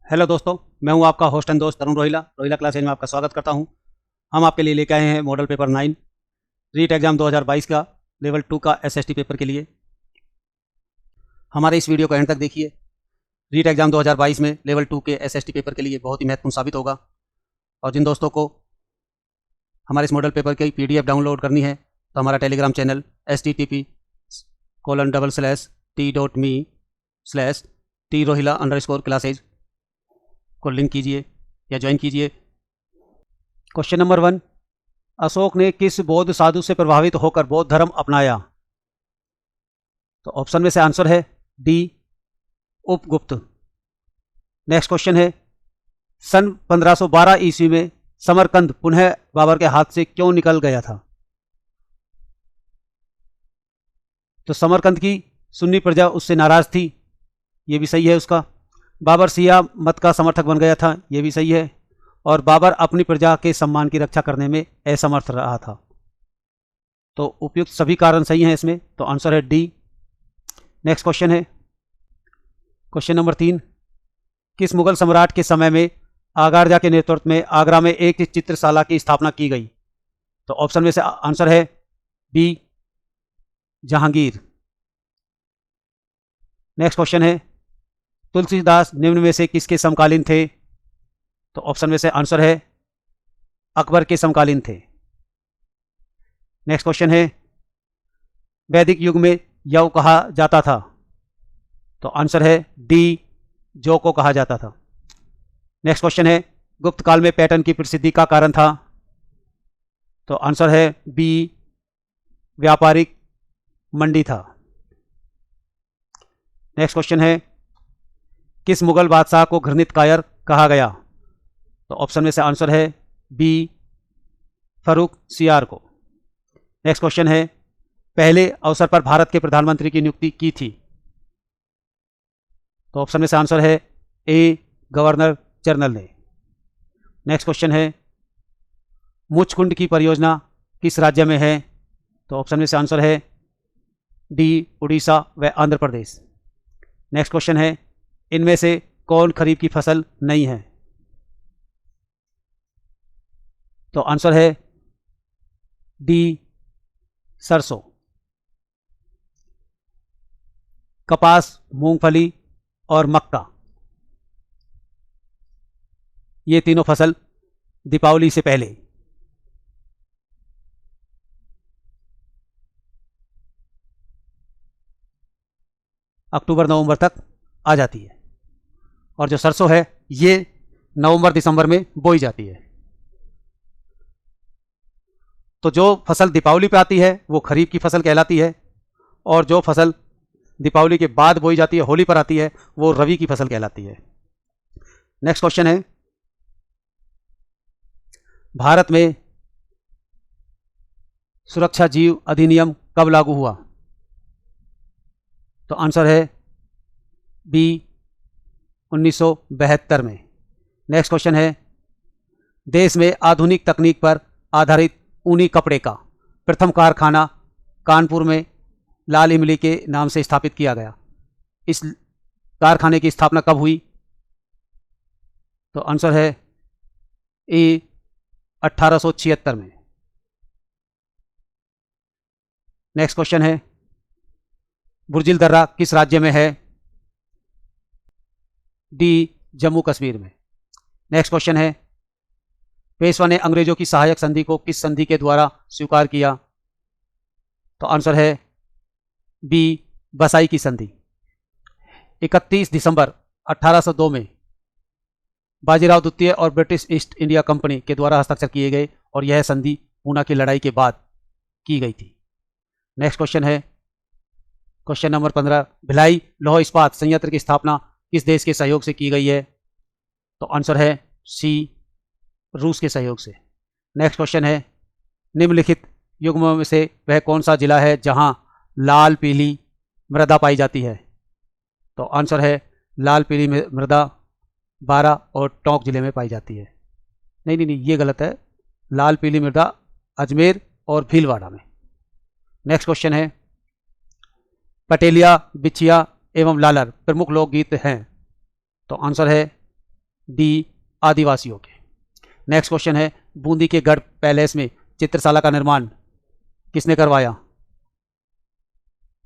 Hello दोस्तों, मैं हूं आपका होस्ट एंड दोस्त तरुण रोहिला। रोहिला क्लासेज में आपका स्वागत करता हूं। हम आपके लिए लेके आए हैं मॉडल पेपर 9 रीट एग्जाम 2022 का लेवल 2 का एसएसटी पेपर के लिए। हमारे इस वीडियो को एंड तक देखिए। रीट एग्जाम 2022 में लेवल 2 के एसएसटी पेपर के लिए बहुत ही महत्वपूर्ण साबित होगा। और जिन दोस्तों को हमारे इस मॉडल पेपर की PDF डाउनलोड करनी है तो हमारा टेलीग्राम चैनल http://t.me/trohila_classes को लिंक कीजिए या ज्वाइन कीजिए। क्वेश्चन नंबर 1, अशोक ने किस बौद्ध साधु से प्रभावित होकर बौद्ध धर्म अपनाया? तो ऑप्शन में से आंसर है डी, उपगुप्त। नेक्स्ट क्वेश्चन है, सन 1512 ईस्वी में समरकंद पुनः बाबर के हाथ से क्यों निकल गया था? तो समरकंद की सुन्नी प्रजा उससे नाराज थी, ये भी सही है उसका। बाबर शिया मत का समर्थक बन गया था, ये भी सही है। और बाबर अपनी प्रजा के सम्मान की रक्षा करने में असमर्थ रहा था। तो उपयुक्त सभी कारण सही हैं इसमें, तो आंसर है डी। नेक्स्ट क्वेश्चन है, क्वेश्चन नंबर 3, किस मुगल सम्राट के समय में आगारजा के नेतृत्व में आगरा में एक चित्रशाला की स्थापना की गई? तो ऑप्शन में से आंसर है बी, जहांगीर। नेक्स्ट क्वेश्चन है, तुलसीदास निम्न में से किसके समकालीन थे? तो ऑप्शन में से आंसर है अकबर के समकालीन थे। नेक्स्ट क्वेश्चन है, वैदिक युग में यव कहा जाता था? तो आंसर है डी, जो को कहा जाता था। नेक्स्ट क्वेश्चन है, गुप्त काल में पैटर्न की प्रसिद्धि का कारण था? तो आंसर है बी, व्यापारिक मंडी था। नेक्स्ट क्वेश्चन है, किस मुगल बादशाह को घृणित कायर कहा गया? तो ऑप्शन में से आंसर है बी, फर्रुख सियार को। नेक्स्ट क्वेश्चन है, पहले अवसर पर भारत के प्रधानमंत्री की नियुक्ति की थी? तो ऑप्शन में से आंसर है ए, गवर्नर जनरल ने। नेक्स्ट क्वेश्चन है, मुचकुंड की परियोजना किस राज्य में है? तो ऑप्शन में से आंसर है डी, उड़ीसा व आंध्र प्रदेश। नेक्स्ट क्वेश्चन है, इनमें से कौन खरीफ की फसल नहीं है? तो आंसर है डी, सरसों। कपास, मूंगफली और मक्का, ये तीनों फसल दीपावली से पहले अक्टूबर नवंबर तक आ जाती है। और जो सरसों है ये नवंबर दिसंबर में बोई जाती है। तो जो फसल दीपावली पे आती है वो खरीफ की फसल कहलाती है, और जो फसल दीपावली के बाद बोई जाती है, होली पर आती है, वो रबी की फसल कहलाती है। नेक्स्ट क्वेश्चन है, भारत में सुरक्षा जीव अधिनियम कब लागू हुआ? तो आंसर है बी, 1972 में। नेक्स्ट क्वेश्चन है, देश में आधुनिक तकनीक पर आधारित ऊनी कपड़े का प्रथम कारखाना कानपुर में लाल इमली के नाम से स्थापित किया गया। इस कारखाने की स्थापना कब हुई? तो आंसर है ए, 1876 में। नेक्स्ट क्वेश्चन है, बुर्जिल दर्रा किस राज्य में है? डी, जम्मू कश्मीर में। नेक्स्ट क्वेश्चन है, पेशवा ने अंग्रेजों की सहायक संधि को किस संधि के द्वारा स्वीकार किया? तो आंसर है बी, बसाई की संधि। 31 दिसंबर 1802 में बाजीराव द्वितीय और ब्रिटिश ईस्ट इंडिया कंपनी के द्वारा हस्ताक्षर किए गए, और यह संधि पूना की लड़ाई के बाद की गई थी। नेक्स्ट क्वेश्चन है, क्वेश्चन नंबर 15, भिलाई लौह इस्पात संयंत्र की स्थापना किस देश के सहयोग से की गई है? तो आंसर है सी, रूस के सहयोग से। नेक्स्ट क्वेश्चन है, निम्नलिखित युग्मों में से वह कौन सा जिला है जहां लाल पीली मृदा पाई जाती है? तो आंसर है लाल पीली मृदा बारा और टोंक जिले में पाई जाती है। नहीं नहीं नहीं, ये गलत है। लाल पीली मृदा अजमेर और भीलवाड़ा में। नेक्स्ट क्वेश्चन है, पटेलिया, बिछिया एवं लालर प्रमुख लोकगीत हैं? तो आंसर है डी आदिवासियों के। नेक्स्ट क्वेश्चन है, बूंदी के गढ़ पैलेस में चित्रशाला का निर्माण किसने करवाया?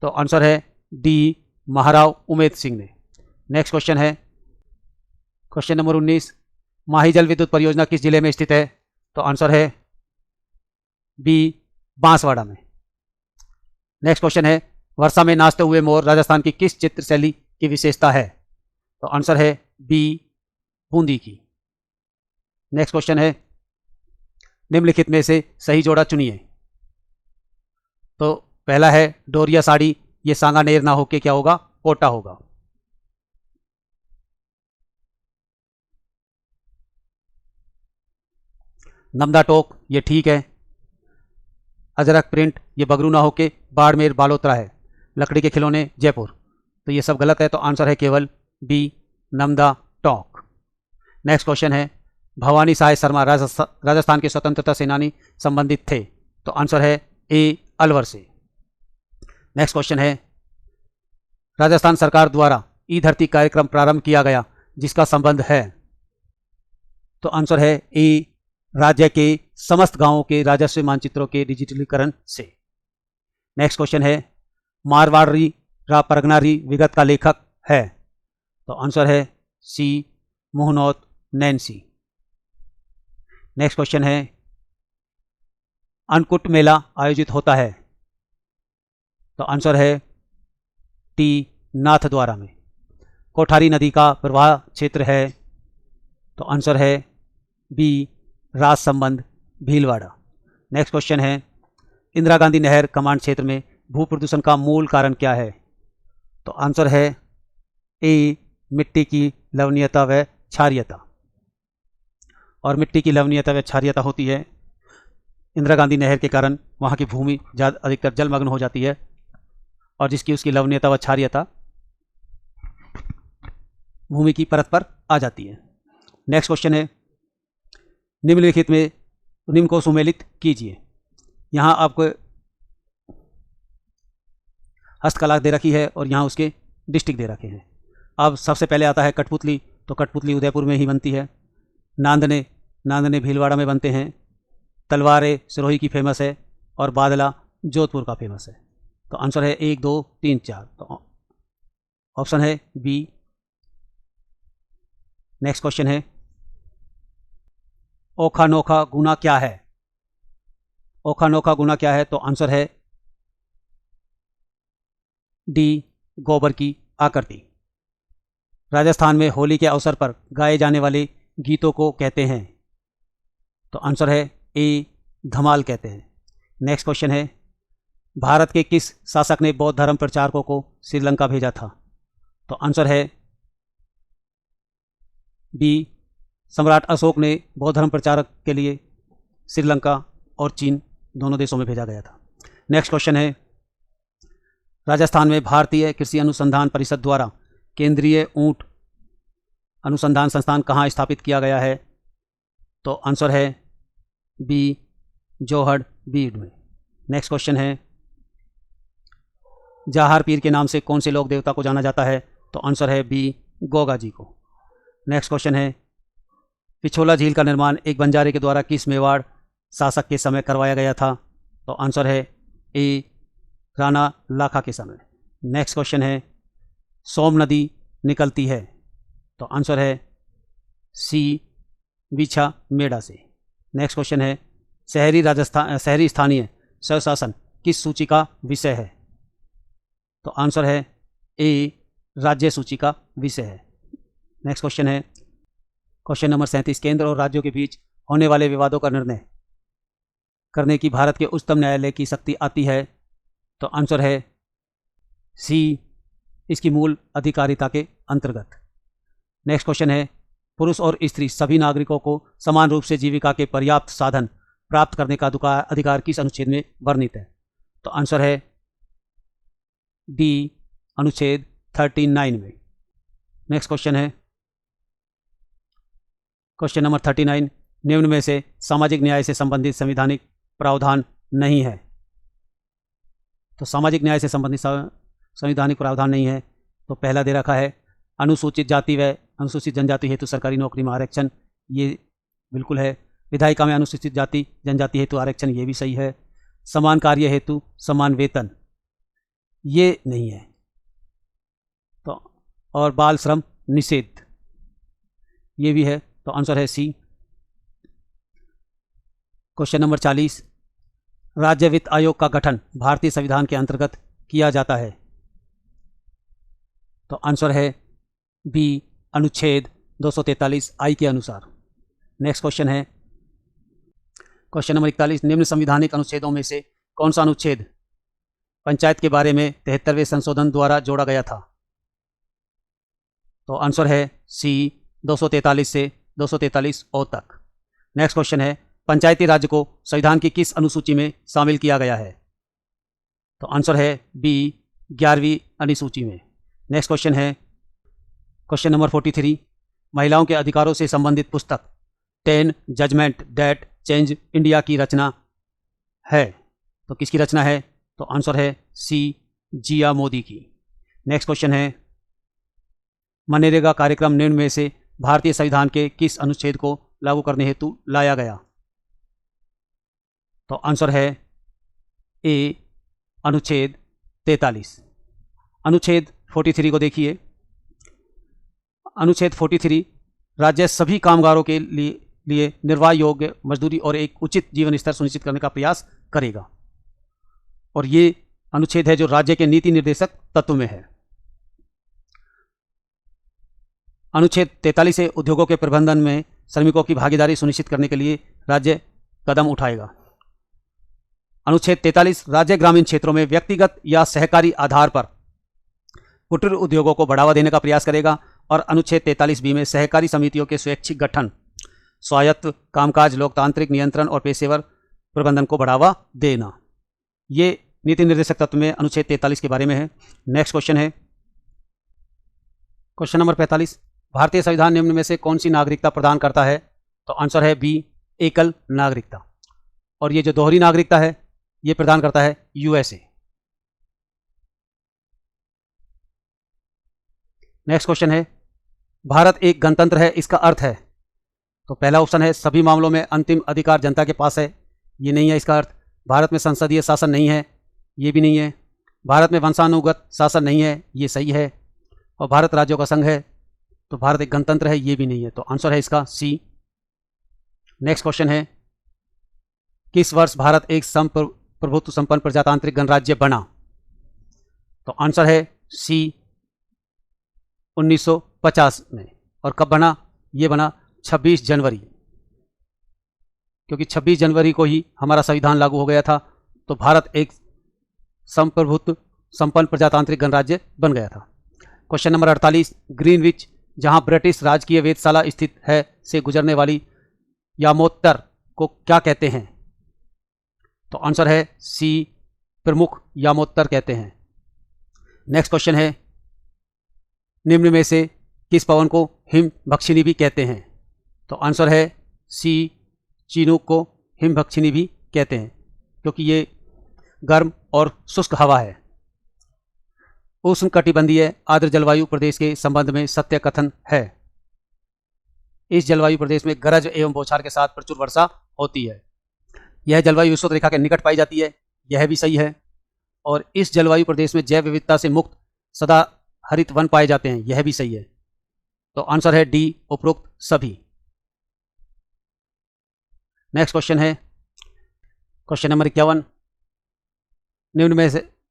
तो आंसर है डी महाराव उमेद सिंह ने। नेक्स्ट क्वेश्चन है, क्वेश्चन नंबर 19, माही जल विद्युत परियोजना किस जिले में स्थित है? तो आंसर है बी बांसवाड़ा में। नेक्स्ट क्वेश्चन है, वर्षा में नाचते हुए मोर राजस्थान की किस चित्र शैली की विशेषता है? तो आंसर है बी बूंदी की। नेक्स्ट क्वेश्चन है, निम्नलिखित में से सही जोड़ा चुनिए। तो पहला है डोरिया साड़ी, ये सांगानेर ना होके क्या होगा? कोटा होगा। नमदा टोक, ये ठीक है। अजरक प्रिंट, ये बगरू ना होके बाड़मेर बालोतरा है। लकड़ी के खिलौने जयपुर, तो ये सब गलत है। तो आंसर है केवल बी नमदा टोक। नेक्स्ट क्वेश्चन है, भवानी साय शर्मा राजस्थान के स्वतंत्रता सेनानी संबंधित थे? तो आंसर है ए अलवर से। नेक्स्ट क्वेश्चन है, राजस्थान सरकार द्वारा ई धरती कार्यक्रम प्रारंभ किया गया जिसका संबंध है? तो आंसर है ए राज्य के समस्त गांवों के राजस्व मानचित्रों के डिजिटलीकरण से। नेक्स्ट क्वेश्चन है, मारवाड़ी रा परगनारी विगत का लेखक है? तो आंसर है सी मोहनोत नैन्सी। नेक्स्ट क्वेश्चन है, अन्नकूट मेला आयोजित होता है? तो आंसर है टी नाथद्वारा में। कोठारी नदी का प्रवाह क्षेत्र है? तो आंसर है बी राज संबंध भीलवाड़ा। नेक्स्ट क्वेश्चन है, इंदिरा गांधी नहर कमांड क्षेत्र में भू प्रदूषण का मूल कारण क्या है? तो आंसर है ए मिट्टी की लवणीयता व क्षारीयता। और मिट्टी की लवणीयता व क्षारीयता होती है इंदिरा गांधी नहर के कारण वहाँ की भूमि अधिकतर जलमग्न हो जाती है और जिसकी उसकी लवणीयता व क्षारीयता भूमि की परत पर आ जाती है। नेक्स्ट क्वेश्चन है, निम्न को सुमेलित कीजिए। यहाँ आपको हस्तकला दे रखी है और यहाँ उसके डिस्ट्रिक्ट दे रखे हैं। अब सबसे पहले आता है कठपुतली, तो कठपुतली उदयपुर में ही बनती है। नांदने भीलवाड़ा में बनते हैं। तलवारें सिरोही की फेमस है और बादला जोधपुर का फेमस है। तो आंसर है 1 2 3 4, तो ऑप्शन है बी। नेक्स्ट क्वेश्चन है, ओखा नोखा गुना क्या है? ओखा नोखा गुना क्या है? तो आंसर है डी गोबर की आकृति। राजस्थान में होली के अवसर पर गाए जाने वाले गीतों को कहते हैं? तो आंसर है ए धमाल कहते हैं। नेक्स्ट क्वेश्चन है, भारत के किस शासक ने बौद्ध धर्म प्रचारकों को श्रीलंका भेजा था? तो आंसर है बी सम्राट अशोक ने बौद्ध धर्म प्रचारक के लिए श्रीलंका और चीन दोनों देशों में भेजा गया था। नेक्स्ट क्वेश्चन है, राजस्थान में भारतीय कृषि अनुसंधान परिषद द्वारा केंद्रीय ऊंट अनुसंधान संस्थान कहाँ स्थापित किया गया है? तो आंसर है बी जोहड़ बीड में। नेक्स्ट क्वेश्चन है, जाहर पीर के नाम से कौन से लोक देवता को जाना जाता है? तो आंसर है बी गोगा जी को। नेक्स्ट क्वेश्चन है, पिछोला झील का निर्माण एक बंजारे के द्वारा किस मेवाड़ शासक के समय करवाया गया था? तो आंसर है ए राणा लाखा के समय। नेक्स्ट क्वेश्चन है, सोम नदी निकलती है? तो आंसर है सी बिछा मेड़ा से। नेक्स्ट क्वेश्चन है, शहरी स्थानीय स्वशासन किस सूची का विषय है? तो आंसर है ए राज्य सूची का विषय है। नेक्स्ट क्वेश्चन है, क्वेश्चन नंबर 37, केंद्र और राज्यों के बीच होने वाले विवादों का निर्णय करने की भारत के उच्चतम न्यायालय की शक्ति आती है? तो आंसर है सी इसकी मूल अधिकारिता के अंतर्गत। नेक्स्ट क्वेश्चन है, पुरुष और स्त्री सभी नागरिकों को समान रूप से जीविका के पर्याप्त साधन प्राप्त करने का अधिकार किस अनुच्छेद में वर्णित है? तो आंसर है डी अनुच्छेद 39 में। नेक्स्ट क्वेश्चन है, क्वेश्चन नंबर 39, निम्न में से सामाजिक न्याय से संबंधित संवैधानिक प्रावधान नहीं है? तो सामाजिक न्याय से संबंधित संवैधानिक प्रावधान नहीं है, तो पहला दे रखा है अनुसूचित जाति व अनुसूचित जनजाति हेतु सरकारी नौकरी में आरक्षण, ये बिल्कुल है। विधायिका में अनुसूचित जाति जनजाति हेतु आरक्षण, ये भी सही है। समान कार्य हेतु समान वेतन, ये नहीं है। तो और बाल श्रम निषेध, ये भी है। तो आंसर है सी। क्वेश्चन नंबर 40, राज्य वित्त आयोग का गठन भारतीय संविधान के अंतर्गत किया जाता है। तो आंसर है बी, अनुच्छेद 243 आई के अनुसार। नेक्स्ट क्वेश्चन है क्वेश्चन नंबर 41, निम्न संवैधानिक अनुच्छेदों में से कौन सा अनुच्छेद पंचायत के बारे में 73वें संशोधन द्वारा जोड़ा गया था? तो आंसर है सी, 243 से 243 ओ तक। नेक्स्ट क्वेश्चन है, पंचायती राज्य को संविधान की किस अनुसूची में शामिल किया गया है? तो आंसर है बी, 11वीं अनुसूची में। नेक्स्ट क्वेश्चन है क्वेश्चन नंबर 43, महिलाओं के अधिकारों से संबंधित पुस्तक 10 जजमेंट दैट चेंज इंडिया की रचना है। तो किसकी रचना है? तो आंसर है सी, जिया मोदी की। नेक्स्ट क्वेश्चन है, मनरेगा कार्यक्रम निम्न में से भारतीय संविधान के किस अनुच्छेद को लागू करने हेतु लाया गया? तो आंसर है ए, अनुच्छेद 43। अनुच्छेद 43 को देखिए। अनुच्छेद 43 राज्य सभी कामगारों के लिए निर्वाह योग्य मजदूरी और एक उचित जीवन स्तर सुनिश्चित करने का प्रयास करेगा, और ये अनुच्छेद है जो राज्य के नीति निर्देशक तत्व में है। अनुच्छेद 43 से उद्योगों के प्रबंधन में श्रमिकों की भागीदारी सुनिश्चित करने के लिए राज्य कदम उठाएगा। अनुच्छेद 43 राज्य ग्रामीण क्षेत्रों में व्यक्तिगत या सहकारी आधार पर कुटीर उद्योगों को बढ़ावा देने का प्रयास करेगा, और अनुच्छेद 43B में सहकारी समितियों के स्वैच्छिक गठन, स्वायत्त कामकाज, लोकतांत्रिक नियंत्रण और पेशेवर प्रबंधन को बढ़ावा देना, ये नीति निर्देशक तत्व में अनुच्छेद 43 के बारे में है। नेक्स्ट क्वेश्चन है क्वेश्चन नंबर 45, भारतीय संविधान निम्न में से कौन सी नागरिकता प्रदान करता है? तो आंसर है बी, एकल नागरिकता, और ये जो दोहरी नागरिकता है ये प्रदान करता है यूएसए। नेक्स्ट क्वेश्चन है, भारत एक गणतंत्र है, इसका अर्थ है? तो पहला ऑप्शन है सभी मामलों में अंतिम अधिकार जनता के पास है, ये नहीं है इसका अर्थ। भारत में संसदीय शासन नहीं है, ये भी नहीं है। भारत में वंशानुगत शासन नहीं है, ये सही है। और भारत राज्यों का संघ है, तो भारत एक गणतंत्र है, ये भी नहीं है। तो आंसर है इसका सी। नेक्स्ट क्वेश्चन है, किस वर्ष भारत एक संप्रभुत्व संपन्न प्रजातांत्रिक गणराज्य बना? तो आंसर है सी, 1950 में। और कब बना? ये बना 26 जनवरी, क्योंकि 26 जनवरी को ही हमारा संविधान लागू हो गया था, तो भारत एक संप्रभुत्व संपन्न प्रजातांत्रिक गणराज्य बन गया था। क्वेश्चन नंबर 48, ग्रीनविच जहां ब्रिटिश राजकीय वेधशाला स्थित है से गुजरने वाली यामोत्तर को क्या कहते हैं? तो आंसर है सी, प्रमुख यामोत्तर कहते हैं। नेक्स्ट क्वेश्चन है, निम्न में से किस पवन को हिम भक्षिणी भी कहते हैं? तो आंसर है सी, चीनूक को हिम भक्षिणी भी कहते हैं, क्योंकि ये गर्म और शुष्क हवा है। उष्णकटिबंधीय आर्द्र जलवायु प्रदेश के संबंध में सत्य कथन है। इस जलवायु प्रदेश में गरज एवं बौछार के साथ प्रचुर वर्षा होती है। यह जलवायु विषुवत रेखा के निकट पाई जाती है, यह भी सही है। और इस जलवायु प्रदेश में जैव विविधता से मुक्त सदा हरित वन पाए जाते हैं, यह भी सही है। तो आंसर है डी, उपरोक्त सभी। नेक्स्ट क्वेश्चन है क्वेश्चन नंबर 51, निम्न में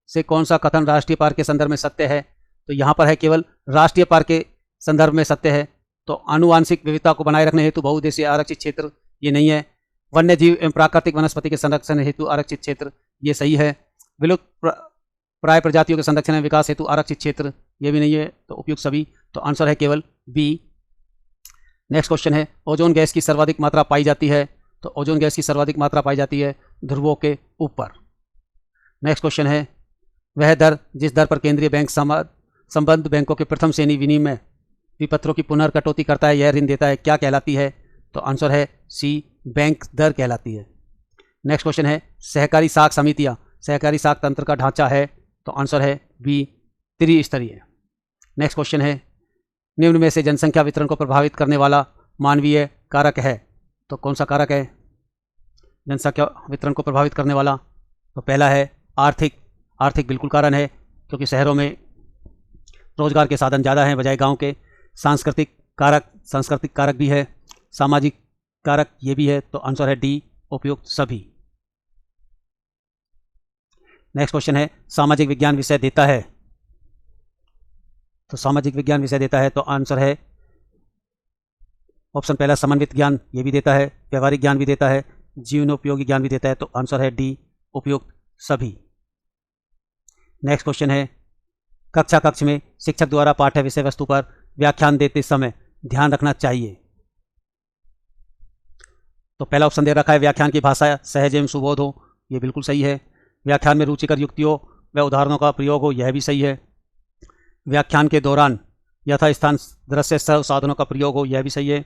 से कौन सा कथन राष्ट्रीय पार्क के संदर्भ में सत्य है? तो यहां पर है केवल राष्ट्रीय पार्क के संदर्भ में सत्य है। तो आनुवांशिक विविधता को बनाए रखने हेतु बहुउद्देशीय आरक्षित क्षेत्र, ये नहीं है। वन्य जीव एवं प्राकृतिक वनस्पति के संरक्षण हेतु आरक्षित क्षेत्र, ये सही है। विलुप्त प्राय प्रजातियों के संरक्षण एवं विकास हेतु आरक्षित क्षेत्र, ये भी नहीं है। तो उपयुक्त सभी। तो आंसर है केवल बी। नेक्स्ट क्वेश्चन है, ओजोन गैस की सर्वाधिक मात्रा पाई जाती है? तो ओजोन गैस की सर्वाधिक मात्रा पाई जाती है ध्रुवों के ऊपर। नेक्स्ट क्वेश्चन है, वह दर जिस दर पर केंद्रीय बैंक संबद्ध बैंकों के प्रथम श्रेणी विनिमय विपत्रों की पुनर्कटौती करता है, यह ऋण देता है, क्या कहलाती है? तो आंसर है सी, बैंक दर कहलाती है। नेक्स्ट क्वेश्चन है, सहकारी साख समितियां सहकारी साख तंत्र का ढांचा है? तो आंसर है बी, त्रिस्तरीय। नेक्स्ट क्वेश्चन है, निम्न में से जनसंख्या वितरण को प्रभावित करने वाला मानवीय कारक है। तो कौन सा कारक है जनसंख्या वितरण को प्रभावित करने वाला? तो पहला है आर्थिक बिल्कुल कारण है, क्योंकि शहरों में रोजगार के साधन ज़्यादा हैं बजाय गांव के। सांस्कृतिक कारक भी है, सामाजिक कारक ये भी है। तो आंसर है डी, उपयुक्त सभी। नेक्स्ट क्वेश्चन है सामाजिक विज्ञान विषय देता है। तो सामाजिक विज्ञान विषय देता है तो आंसर है ऑप्शन पहला समन्वित ज्ञान, ये भी देता है, व्यवहारिक ज्ञान भी देता है, जीवनोपयोगी ज्ञान भी देता है। तो आंसर है डी, उपयुक्त सभी। नेक्स्ट क्वेश्चन है कक्ष में शिक्षक द्वारा पाठ्य विषय वस्तु पर व्याख्यान देते समय ध्यान रखना चाहिए। तो पहला ऑप्शन दे रखा है व्याख्यान की भाषा सहज एवं सुबोध हो, ये बिल्कुल सही है। व्याख्यान में रुचिकर युक्तियों व उदाहरणों का प्रयोग हो, यह भी सही है। व्याख्यान के दौरान यथास्थान दृश्य साधनों का प्रयोग हो, यह भी सही है।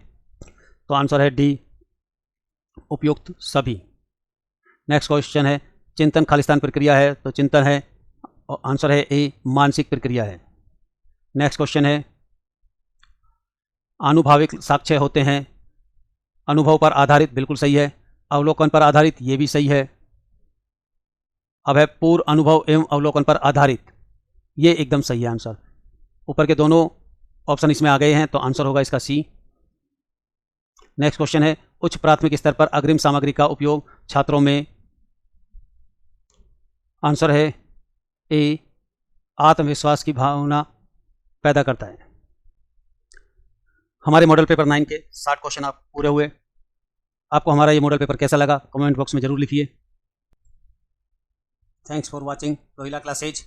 तो आंसर है डी, उपयुक्त सभी। नेक्स्ट क्वेश्चन है चिंतन खालिस्तान प्रक्रिया है। तो चिंतन है और आंसर है ए, मानसिक प्रक्रिया है। नेक्स्ट क्वेश्चन है आनुभाविक साक्ष्य होते हैं, अनुभव पर आधारित, बिल्कुल सही है। अवलोकन पर आधारित, ये भी सही है। अब है पूर्व अनुभव एवं अवलोकन पर आधारित, ये एकदम सही है आंसर। ऊपर के दोनों ऑप्शन इसमें आ गए हैं तो आंसर होगा इसका सी। नेक्स्ट क्वेश्चन है उच्च प्राथमिक स्तर पर अग्रिम सामग्री का उपयोग छात्रों में, आंसर है ए, आत्मविश्वास की भावना पैदा करता है। हमारे मॉडल पेपर 9 के 60 क्वेश्चन आप पूरे हुए। आपको हमारा ये मॉडल पेपर कैसा लगा कमेंट बॉक्स में जरूर लिखिए। Thanks for watching Rohila classes.